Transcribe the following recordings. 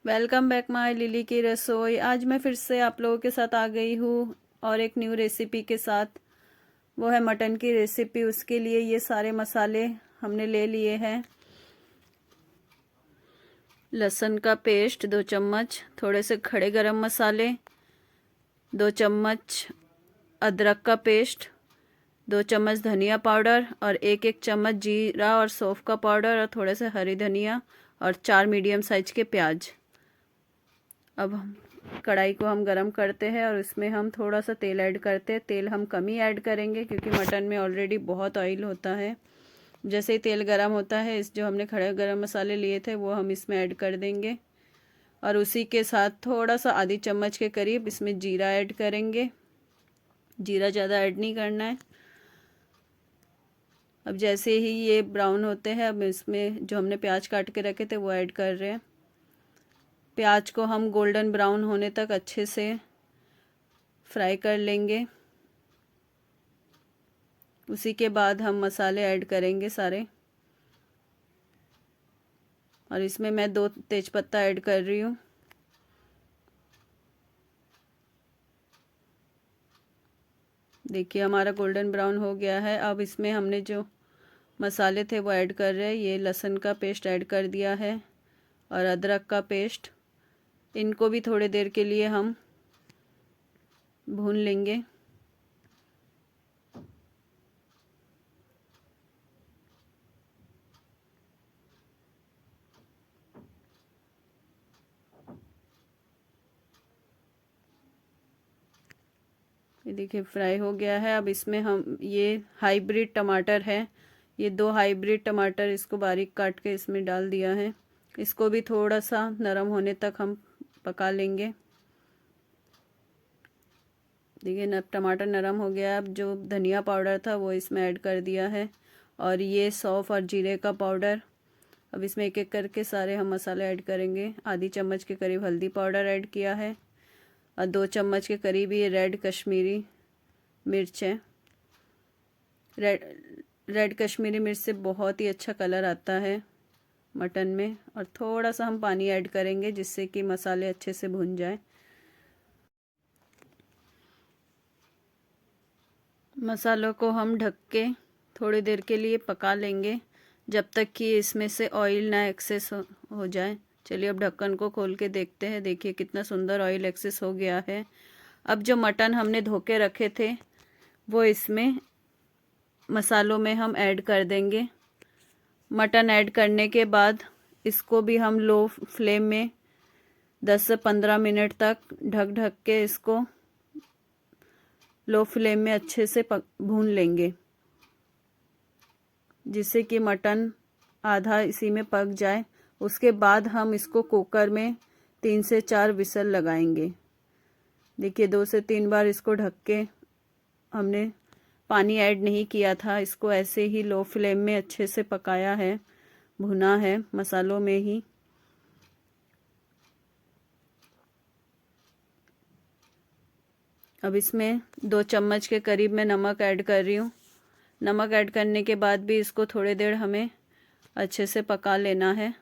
Welcome back my lily की रसोई। आज मैं फिर से आप लोगों के साथ आ गई हूँ और एक न्यू रेसिपी के साथ। वो है मटन की रेसिपी। उसके लिए ये सारे मसाले हमने ले लिए हैं। लहसुन का पेस्ट 2 चम्मच, थोड़े से खड़े गरम मसाले 2 चम्मच, अदरक का पेस्ट 2 चम्मच, धनिया पाउडर और एक चम्मच जीरा और सौंफ का पाउडर और थोड़े से हरी धनिया और 4 मीडियम साइज के प्याज। अब कढ़ाई को हम गरम करते हैं और इसमें हम थोड़ा सा तेल ऐड करते हैं। तेल हम कम ही ऐड करेंगे क्योंकि मटन में ऑलरेडी बहुत ऑयल होता है। जैसे ही तेल गरम होता है, इस जो हमने खड़े गरम मसाले लिए थे वो हम इसमें ऐड कर देंगे और उसी के साथ थोड़ा सा आधी चम्मच के करीब इसमें जीरा ऐड करेंगे। जीरा ज़्यादा ऐड नहीं करना है। अब जैसे ही ये ब्राउन होते हैं, अब इसमें जो हमने प्याज काट के रखे थे वो ऐड कर रहे हैं। प्याज को हम गोल्डन ब्राउन होने तक अच्छे से फ्राई कर लेंगे। उसी के बाद हम मसाले ऐड करेंगे सारे। और इसमें मैं 2 तेज़पत्ता ऐड कर रही हूँ। देखिए हमारा गोल्डन ब्राउन हो गया है। अब इसमें हमने जो मसाले थे वो ऐड कर रहे हैं। ये लहसुन का पेस्ट ऐड कर दिया है और अदरक का पेस्ट। इनको भी थोड़ी देर के लिए हम भून लेंगे। ये देखिए फ्राई हो गया है। अब इसमें हम ये हाइब्रिड टमाटर है, ये 2 हाइब्रिड टमाटर इसको बारीक काट के इसमें डाल दिया है। इसको भी थोड़ा सा नरम होने तक हम पका लेंगे। देखिए न टमाटर नरम हो गया। अब जो धनिया पाउडर था वो इसमें ऐड कर दिया है और ये सौंफ और जीरे का पाउडर। अब इसमें एक एक करके सारे हम मसाले ऐड करेंगे। आधी चम्मच के करीब हल्दी पाउडर ऐड किया है और 2 चम्मच के करीब ये रेड कश्मीरी मिर्च है। रेड कश्मीरी मिर्च से बहुत ही अच्छा कलर आता है मटन में। और थोड़ा सा हम पानी ऐड करेंगे जिससे कि मसाले अच्छे से भुन जाए। मसालों को हम ढक के थोड़ी देर के लिए पका लेंगे जब तक कि इसमें से ऑयल ना एक्सेस हो जाए। चलिए अब ढक्कन को खोल के देखते हैं। देखिए कितना सुंदर ऑयल एक्सेस हो गया है। अब जो मटन हमने धो के रखे थे वो इसमें मसालों में हम ऐड कर देंगे। मटन ऐड करने के बाद इसको भी हम लो फ्लेम में 10 से 15 मिनट तक ढक ढक के इसको लो फ्लेम में अच्छे से भून लेंगे जिससे कि मटन आधा इसी में पक जाए। उसके बाद हम इसको कुकर में 3 से 4 विसल लगाएंगे। देखिए 2 से 3 बार इसको ढक के हमने पानी ऐड नहीं किया था। इसको ऐसे ही लो फ्लेम में अच्छे से पकाया है, भुना है मसालों में ही। अब इसमें 2 चम्मच के करीब मैं नमक ऐड कर रही हूँ। नमक ऐड करने के बाद भी इसको थोड़ी देर हमें अच्छे से पका लेना है।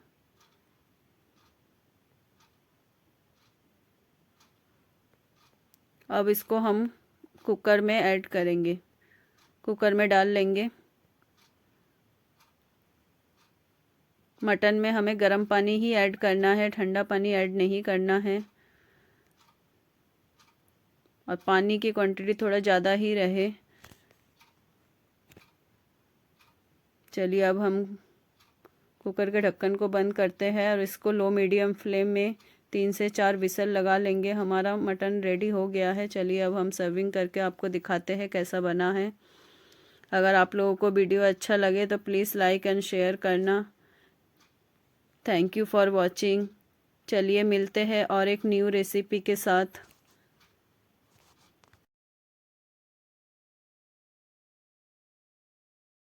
अब इसको हम कुकर में ऐड करेंगे, कुकर में डाल लेंगे। मटन में हमें गर्म पानी ही ऐड करना है, ठंडा पानी ऐड नहीं करना है और पानी की क्वांटिटी थोड़ा ज़्यादा ही रहे। चलिए अब हम कुकर के ढक्कन को बंद करते हैं और इसको लो मीडियम फ्लेम में 3 से 4 विसल लगा लेंगे। हमारा मटन रेडी हो गया है। चलिए अब हम सर्विंग करके आपको दिखाते हैं कैसा बना है। अगर आप लोगों को वीडियो अच्छा लगे तो प्लीज़ लाइक एंड शेयर करना। Thank you for watching. चलिए मिलते हैं और एक न्यू रेसिपी के साथ।